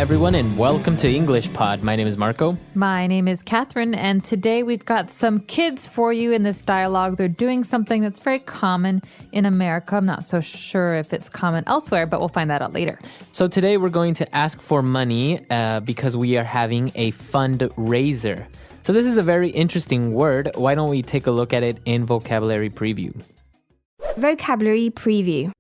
everyone, and welcome to English Pod. My name is Marco. My name is Catherine, and today we've got some kids for you in this dialogue. They're doing something that's very common in America. I'm not so sure if it's common elsewhere, but we'll find that out later. So today we're going to ask for money because we are having a fundraiser. So this is a very interesting word. Why don't we take a look at it in Vocabulary Preview? Vocabulary Preview.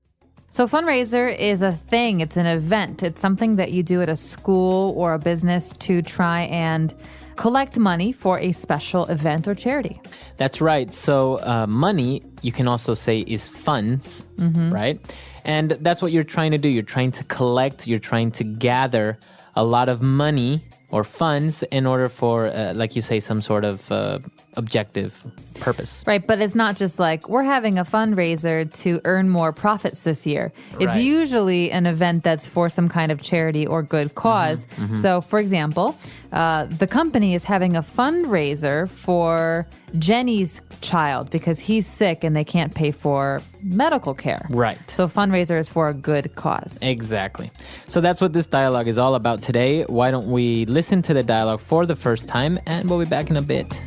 So fundraiser is a thing. It's an event. It's something that you do at a school or a business to try and collect money for a special event or charity. That's right. So money, you can also say, is funds, right? And that's what you're trying to do. You're trying to collect, you're trying to gather a lot of money or funds in order for, like you say, some sort of objective purpose. Right, but it's not just like we're having a fundraiser to earn more profits this year. It's Right. usually an event that's for some kind of charity or good cause. So, for example, the company is having a fundraiser for Jenny's child because he's sick and they can't pay for medical care. Right. So fundraiser is for a good cause. Exactly. So that's what this dialogue is all about today. Why don't we listen to the dialogue for the first time, and we'll be back in a bit.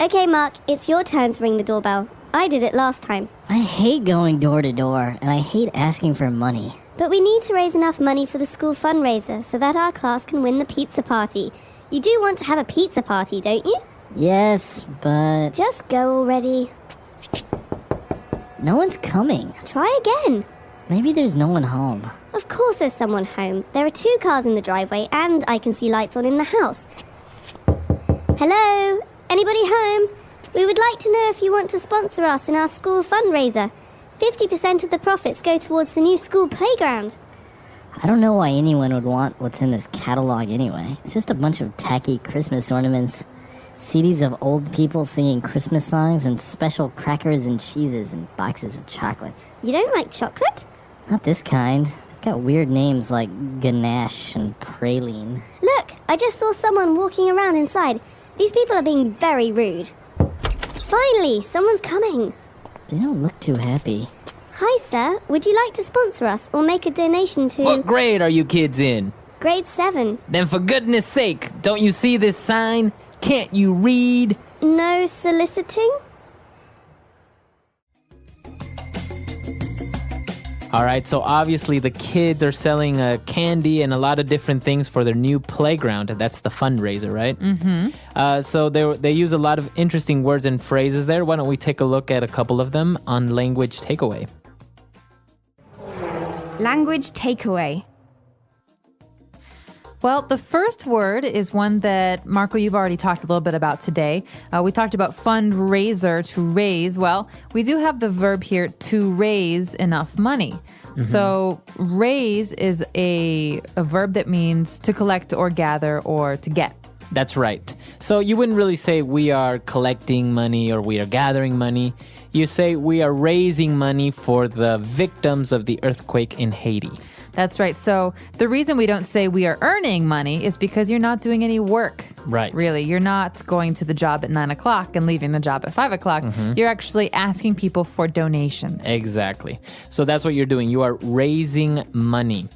Okay, Mark, it's your turn to ring the doorbell. I did it last time. I hate going door to door, and I hate asking for money. But we need to raise enough money for the school fundraiser so that our class can win the pizza party. You do want to have a pizza party, don't you? Yes, but Just go already. no one's coming. Try again. Maybe there's no one home. Of course there's someone home. There are 2 cars in the driveway and I can see lights on in the house. Hello? Anybody home? We would like to know if you want to sponsor us in our school fundraiser. 50% of the profits go towards the new school playground. I don't know why anyone would want what's in this catalog anyway. It's just a bunch of tacky Christmas ornaments, CDs of old people singing Christmas songs, and special crackers and cheeses and boxes of chocolates. You don't like chocolate? Not this kind. They've got weird names like ganache and praline. Look, I just saw someone walking around inside. These people are being very rude. Finally, someone's coming. They don't look too happy. Hi, sir. Would you like to sponsor us or make a donation to What grade are you kids in? grade 7? Then for goodness sake, don't you see this sign? Can't you read? No soliciting? All right, so obviously the kids are selling candy and a lot of different things for their new playground. That's the fundraiser, right? Mm-hmm. So they use a lot of interesting words and phrases there. Why don't we take a look at a couple of them on Language Takeaway? Language Takeaway. Well, the first word is one that, Marco, you've already talked a little bit about today. We talked about fundraiser, to raise. Well, we do have the verb here, to raise enough money. So raise is a verb that means to collect or gather or to get. That's right. So you wouldn't really say we are collecting money or we are gathering money. You say we are raising money for the victims of the earthquake in Haiti. That's right. So the reason we don't say we are earning money is because you're not doing any work. Right. Really. You're not going to the job at 9 o'clock and leaving the job at 5 o'clock. You're actually asking people for donations. Exactly. So that's what you're doing. You are raising money.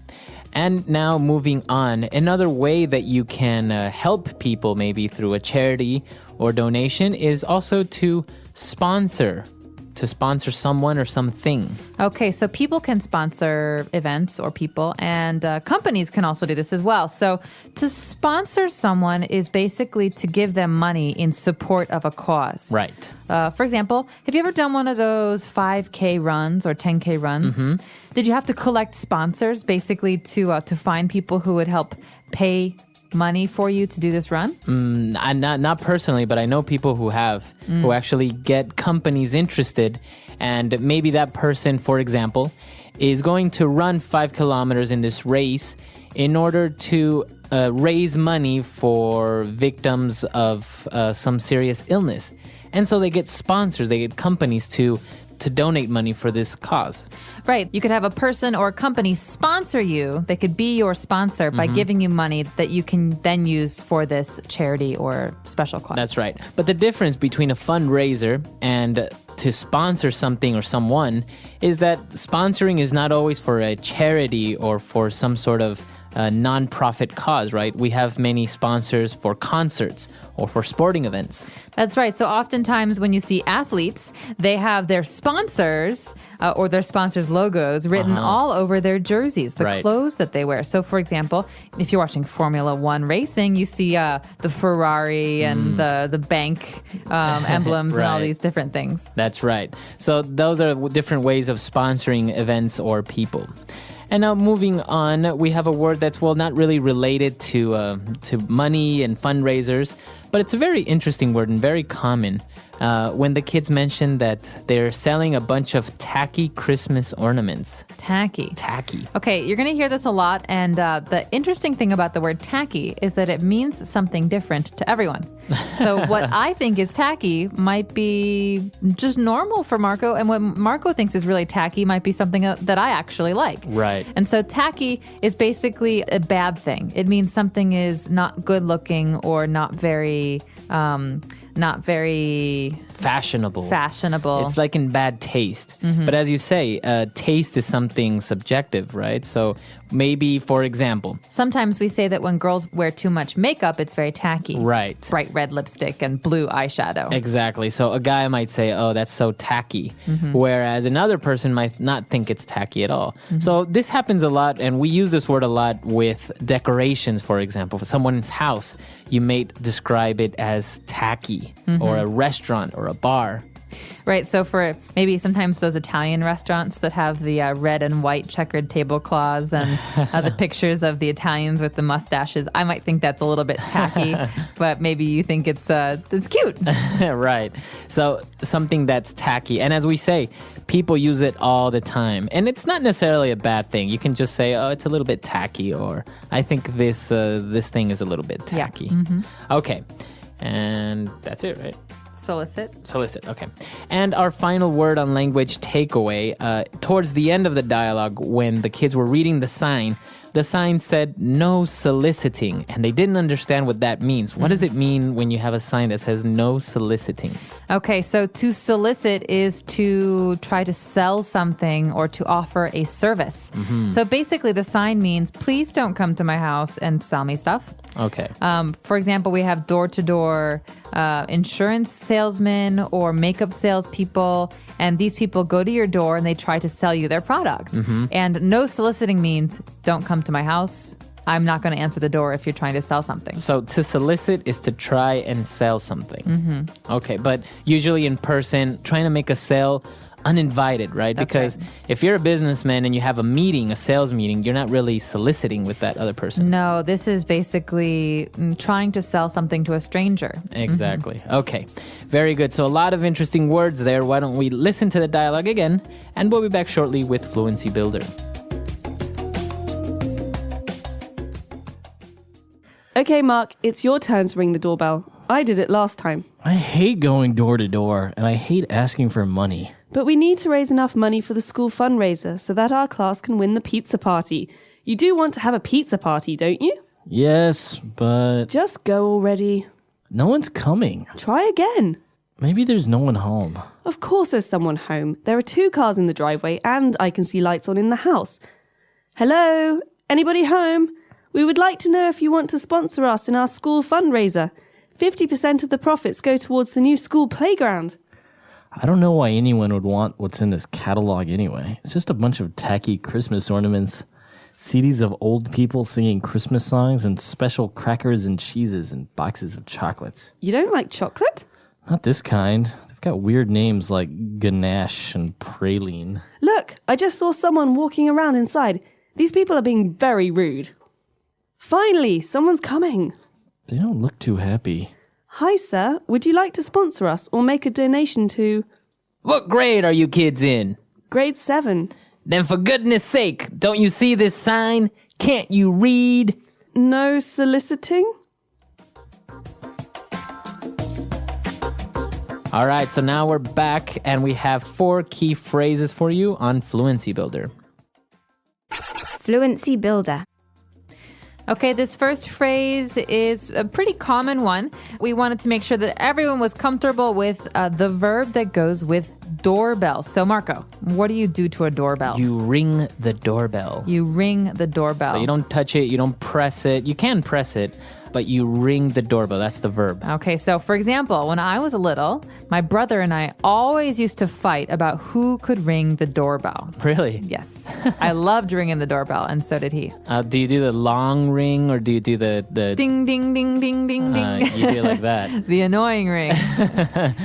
And now moving on, another way that you can help people maybe through a charity or donation is also to sponsor someone or something. Okay, so people can sponsor events or people, and companies can also do this as well. So to sponsor someone is basically to give them money in support of a cause. Right. For example, have you ever done one of those 5K runs or 10K runs? Did you have to collect sponsors basically to find people who would help pay money for you to do this run? Not personally, but I know people who have, who actually get companies interested, and maybe that person, for example, is going to run 5 kilometers in this race in order to raise money for victims of some serious illness. And so they get sponsors, they get companies to donate money for this cause. Right. You could have a person or a company sponsor you. They could be your sponsor by giving you money that you can then use for this charity or special cause. That's right. But the difference between a fundraiser and to sponsor something or someone is that sponsoring is not always for a charity or for some sort of non-profit cause, right? We have many sponsors for concerts or for sporting events. That's right. So oftentimes when you see athletes, they have their sponsors or their sponsors' logos written all over their jerseys, the Right. clothes that they wear. So, for example, if you're watching Formula One racing, you see the Ferrari and the bank emblems and all Right. these different things. That's right. So those are different ways of sponsoring events or people. And now moving on, we have a word that's, well, not really related to money and fundraisers, but it's a very interesting word and very common. When the kids mention that they're selling a bunch of tacky Christmas ornaments. Tacky. Tacky. Okay, you're going to hear this a lot. And the interesting thing about the word tacky is that it means something different to everyone. So what I think is tacky might be just normal for Marco. And what Marco thinks is really tacky might be something that I actually like. Right. And so tacky is basically a bad thing. It means something is not good looking or not very Fashionable. fashionable. It's like in bad taste. But as you say, taste is something subjective, right? So maybe, for example, Sometimes we say that when girls wear too much makeup, it's very tacky. right. Bright red lipstick and blue eyeshadow. Exactly. So a guy might say, oh, that's so tacky. Whereas another person might not think it's tacky at all. So this happens a lot, and we use this word a lot with decorations, for example. For someone's house, you may describe it as tacky, or a restaurant or a bar. Right. So for maybe sometimes those Italian restaurants that have the red and white checkered tablecloths and the pictures of the Italians with the mustaches, I might think that's a little bit tacky, but maybe you think it's cute. Right. So something that's tacky. And as we say, people use it all the time. And it's not necessarily a bad thing. You can just say, oh, it's a little bit tacky, or I think this thing is a little bit tacky. Okay. And that's it, right? Solicit, okay. And our final word on language takeaway, towards the end of the dialogue, when the kids were reading the sign said no soliciting, and they didn't understand what that means. What does it mean when you have a sign that says no soliciting? Okay, so to solicit is to try to sell something or to offer a service. So basically the sign means, please don't come to my house and sell me stuff. Okay. For example, we have door-to-door insurance salesmen or makeup salespeople, and these people go to your door and they try to sell you their product. And no soliciting means don't come to my house. I'm not going to answer the door if you're trying to sell something. So to solicit is to try and sell something. Okay, but usually in person, trying to make a sale uninvited, right? That's because right. if you're a businessman and you have a meeting, a sales meeting, you're not really soliciting with that other person. No, this is basically trying to sell something to a stranger. Exactly. Okay. Very good. So a lot of interesting words there. Why don't we listen to the dialogue again, and we'll be back shortly with Fluency Builder. Okay, Mark, it's your turn to ring the doorbell. I did it last time. I hate going door to door, and I hate asking for money. But we need to raise enough money for the school fundraiser so that our class can win the pizza party. You do want to have a pizza party, don't you? Yes, but Just go already. no one's coming. Try again. Maybe there's no one home. Of course there's someone home. There are 2 cars in the driveway and I can see lights on in the house. Hello? Anybody home? We would like to know if you want to sponsor us in our school fundraiser. 50% of the profits go towards the new school playground. I don't know why anyone would want what's in this catalog anyway. It's just a bunch of tacky Christmas ornaments, CDs of old people singing Christmas songs, and special crackers and cheeses and boxes of chocolates. You don't like chocolate? Not this kind. They've got weird names like ganache and praline. Look, I just saw someone walking around inside. These people are being very rude. Finally, someone's coming. They don't look too happy. Hi, sir. Would you like to sponsor us or make a donation to What grade are you kids in? grade 7? Then for goodness sake, don't you see this sign? Can't you read? No soliciting? All right, so now we're back and we have 4 key phrases for you on Fluency Builder. Fluency Builder. Okay, this first phrase is a pretty common one. We wanted to make sure that everyone was comfortable with the verb that goes with doorbell. So, Marco, what do you do to a doorbell? You ring the doorbell. You ring the doorbell. So you don't touch it, you don't press it. You can press it, but you ring the doorbell. That's the verb. Okay, so for example, when I was little, my brother and I always used to fight about who could ring the doorbell. Really? Yes. I loved ringing the doorbell, and so did he. Do you do the long ring or do you do the Ding, ding, ding, ding, ding, ding. you do it like that. The annoying ring.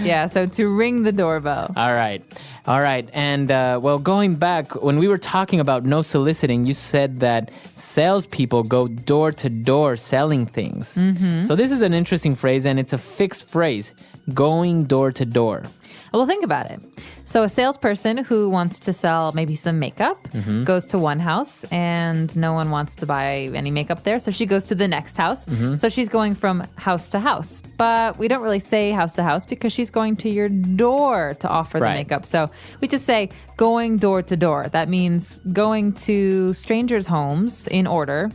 Yeah, so to ring the doorbell. All right. And well, going back, when we were talking about no soliciting, you said that salespeople go door to door selling things. Mm-hmm. So this is an interesting phrase, and it's a fixed phrase, going door to door. Well, think about it. So a salesperson who wants to sell maybe some makeup goes to one house and no one wants to buy any makeup there. So she goes to the next house. So she's going from house to house. But we don't really say house to house because she's going to your door to offer the Right. makeup. So we just say going door to door. That means going to strangers' homes in order,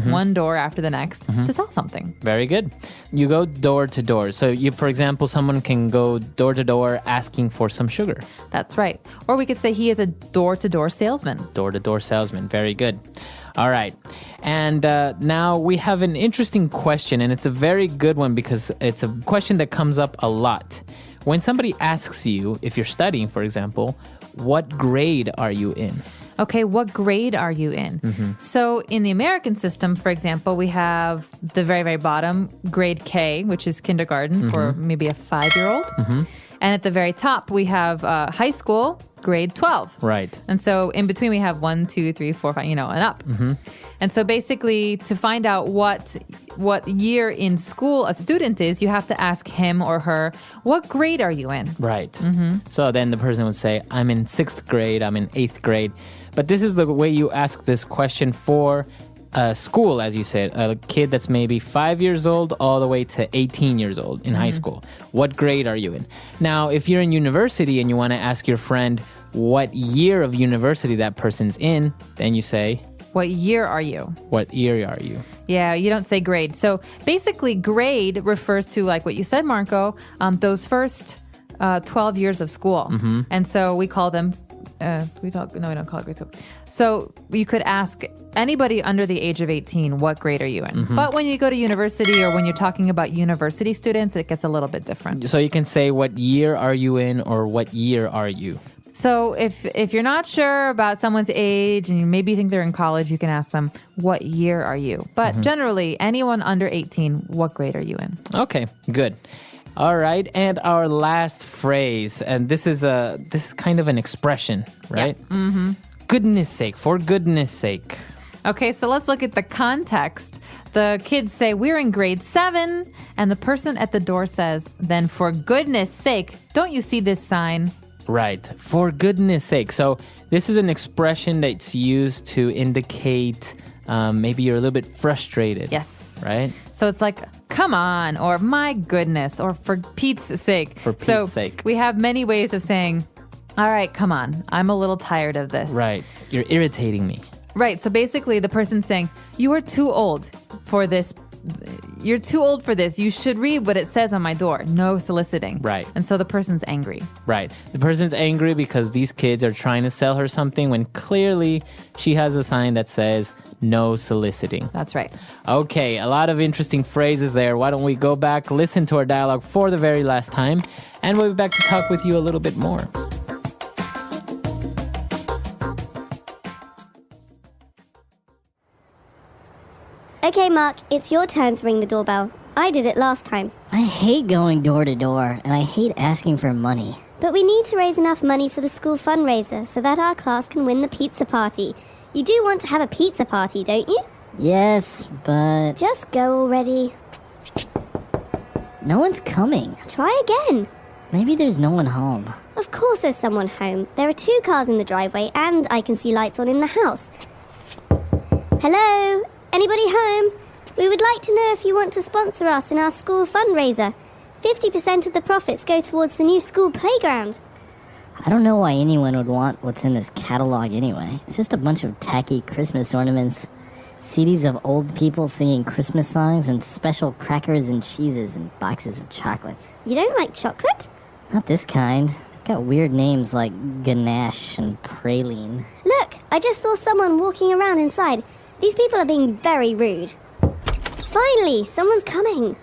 one door after the next, to sell something. Very good. You go door to door. So you, for example, someone can go door to door asking for some sugar. That's right. Or we could say he is a door-to-door salesman. Door-to-door salesman. Very good. All right. And now we have an interesting question, and it's a very good one because it's a question that comes up a lot. When somebody asks you, if you're studying, for example, what grade are you in? Okay, what grade are you in? So in the American system, for example, we have the very, very bottom, grade K, which is kindergarten for maybe a 5-year-old. And at the very top, we have high school, grade 12. Right. And so in between, we have 1, 2, 3, 4, 5, and up. And so basically, to find out what year in school a student is, you have to ask him or her, what grade are you in? Right. So then the person would say, I'm in 6th grade, I'm in 8th grade. But this is the way you ask this question for school, as you said, a kid that's maybe 5 years old all the way to 18 years old in high school. What grade are you in? Now, if you're in university and you want to ask your friend what year of university that person's in, then you say, What year are you? what year are you? Yeah, you don't say grade. So basically, grade refers to, like what you said, Marco, those first 12 years of school. And so we call them, we don't call it grade school. So you could ask anybody under the age of 18, what grade are you in? But when you go to university or when you're talking about university students, it gets a little bit different. So you can say, what year are you in, or what year are you? So if you're not sure about someone's age and maybe you think they're in college, you can ask them, what year are you? But generally, anyone under 18, what grade are you in? Okay, good. All right, and our last phrase, and this is kind of an expression, right? Yeah. Goodness sake, for goodness sake. Okay, so let's look at the context. The kids say, we're in grade 7, and the person at the door says, then for goodness sake, don't you see this sign? Right, for goodness sake. So this is an expression that's used to indicate maybe you're a little bit frustrated. Yes. Right? So it's like, come on, or my goodness, or for Pete's sake. For Pete's sake. We have many ways of saying, all right, come on, I'm a little tired of this. Right, you're irritating me. Right, so basically the person's saying, you are too old for this. You're too old for this. You should read what it says on my door. No soliciting. Right. And so the person's angry. Right. The person's angry because these kids are trying to sell her something when clearly she has a sign that says no soliciting. That's right. Okay, a lot of interesting phrases there. Why don't we go back, listen to our dialogue for the very last time, and we'll be back to talk with you a little bit more. Okay, Mark, it's your turn to ring the doorbell. I did it last time. I hate going door to door, and I hate asking for money. But we need to raise enough money for the school fundraiser so that our class can win the pizza party. You do want to have a pizza party, don't you? Yes, but Just go already. no one's coming. Try again. Maybe there's no one home. Of course there's someone home. There are 2 cars in the driveway and I can see lights on in the house. Hello? Anybody home? We would like to know if you want to sponsor us in our school fundraiser. 50% of the profits go towards the new school playground. I don't know why anyone would want what's in this catalog anyway. It's just a bunch of tacky Christmas ornaments, CDs of old people singing Christmas songs and special crackers and cheeses and boxes of chocolates. You don't like chocolate? Not this kind. They've got weird names like ganache and praline. Look, I just saw someone walking around inside. These people are being very rude. Finally, someone's coming.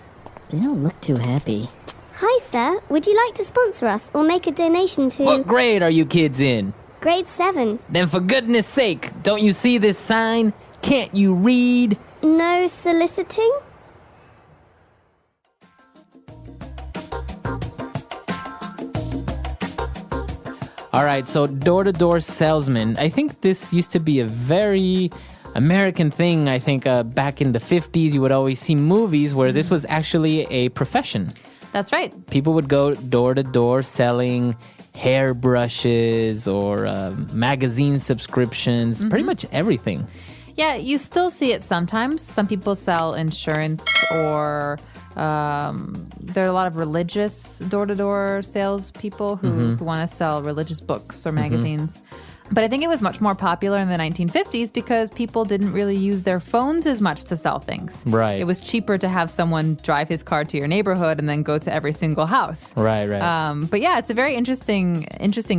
They don't look too happy. Hi, sir. Would you like to sponsor us or make a donation to... What grade are you kids in? Grade 7. Then for goodness sake, don't you see this sign? Can't you read? No soliciting? All right, so door-to-door salesman. I think this used to be a very American thing. I think back in the 50s, you would always see movies where this was actually a profession. That's right. People would go door-to-door selling hairbrushes or magazine subscriptions, pretty much everything. Yeah, you still see it sometimes. Some people sell insurance or there are a lot of religious door-to-door salespeople who want to sell religious books or magazines. But I think it was much more popular in the 1950s because people didn't really use their phones as much to sell things. Right. It was cheaper to have someone drive his car to your neighborhood and then go to every single house. Right. But yeah, it's a very interesting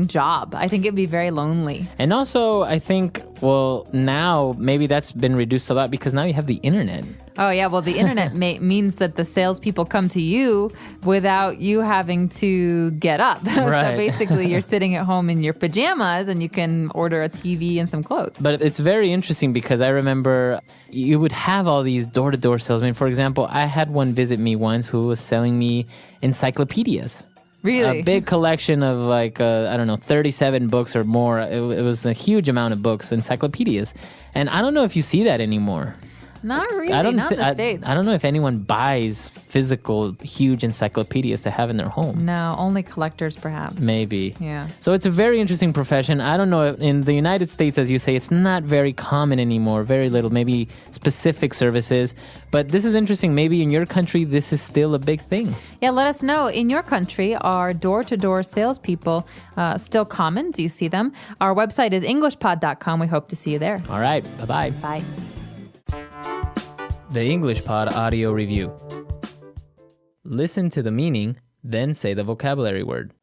job. I think it'd be very lonely. And also, I think, well, now maybe that's been reduced a lot because now you have the internet. Oh, yeah. Well, the internet means that the salespeople come to you without you having to get up. Right. So basically, you're sitting at home in your pajamas and you can order a TV and some clothes. But it's very interesting because I remember you would have all these door-to-door salesmen. For example, I had one visit me once who was selling me encyclopedias. Really? A big collection of 37 books or more. It was a huge amount of books, encyclopedias. And I don't know if you see that anymore. Not really. Not in the States. I don't know if anyone buys physical, huge encyclopedias to have in their home. No, only collectors, perhaps. Maybe. Yeah. So it's a very interesting profession. I don't know. In the United States, as you say, it's not very common anymore. Very little, maybe specific services. But this is interesting. Maybe in your country, this is still a big thing. Yeah, let us know. In your country, are door-to-door salespeople still common? Do you see them? Our website is EnglishPod.com. We hope to see you there. All right. Bye-bye. Bye. The English Pod Audio Review. Listen to the meaning, then say the vocabulary word.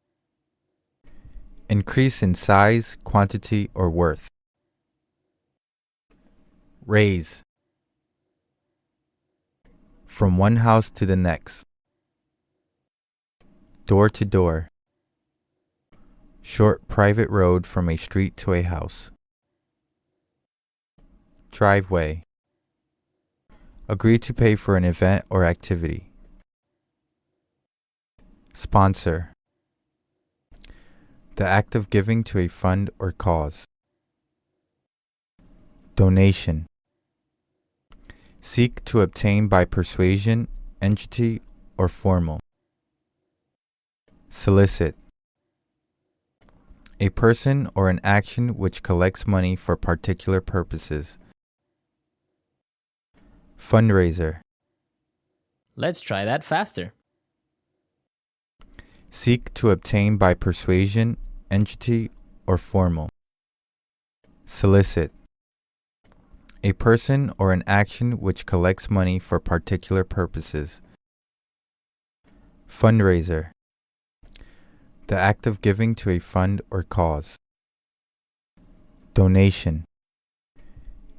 Increase in size, quantity, or worth. Raise. From one house to the next. Door to door. Short private road from a street to a house. Driveway. Agree to pay for an event or activity. Sponsor. The act of giving to a fund or cause. Donation. Seek to obtain by persuasion, entity, or formal. Solicit. A person or an action which collects money for particular purposes. Fundraiser. Let's try that faster. Seek to obtain by persuasion, entity, or formal. Solicit. A person or an action which collects money for particular purposes. Fundraiser. The act of giving to a fund or cause. Donation.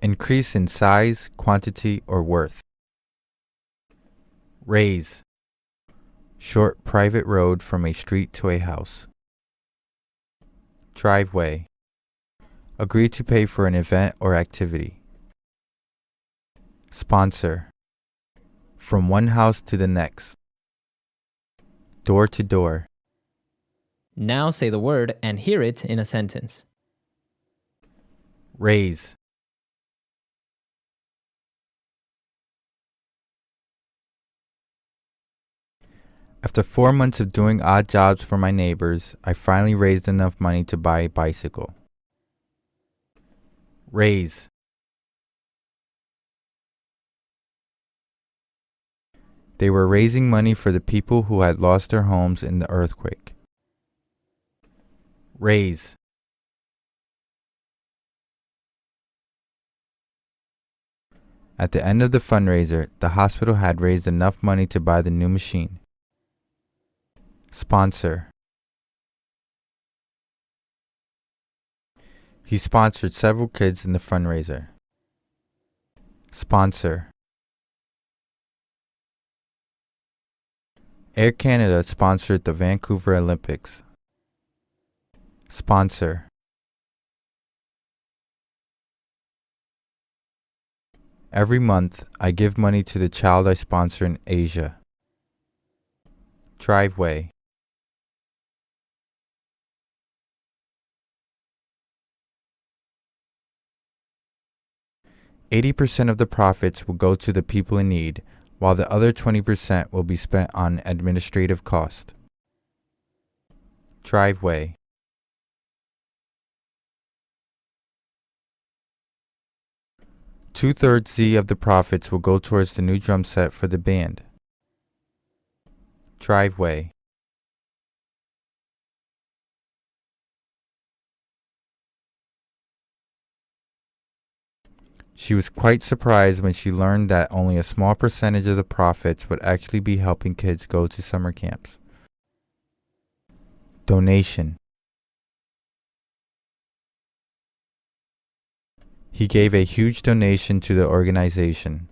Increase in size, quantity, or worth. Raise. Short private road from a street to a house. Driveway. Agree to pay for an event or activity. Sponsor. From one house to the next. Door to door. Now say the word and hear it in a sentence. Raise. After 4 months of doing odd jobs for my neighbors, I finally raised enough money to buy a bicycle. Raise. They were raising money for the people who had lost their homes in the earthquake. Raise. At the end of the fundraiser, the hospital had raised enough money to buy the new machine. Sponsor. He sponsored several kids in the fundraiser. Sponsor. Air Canada sponsored the Vancouver Olympics. Sponsor. Every month, I give money to the child I sponsor in Asia. Driveway. "80% of the profits will go to the people in need, while the other 20% will be spent on administrative cost." Driveway. "2/3 Z of the profits will go towards the new drum set for the band." Driveway. She was quite surprised when she learned that only a small percentage of the profits would actually be helping kids go to summer camps. Donation. He gave a huge donation to the organization.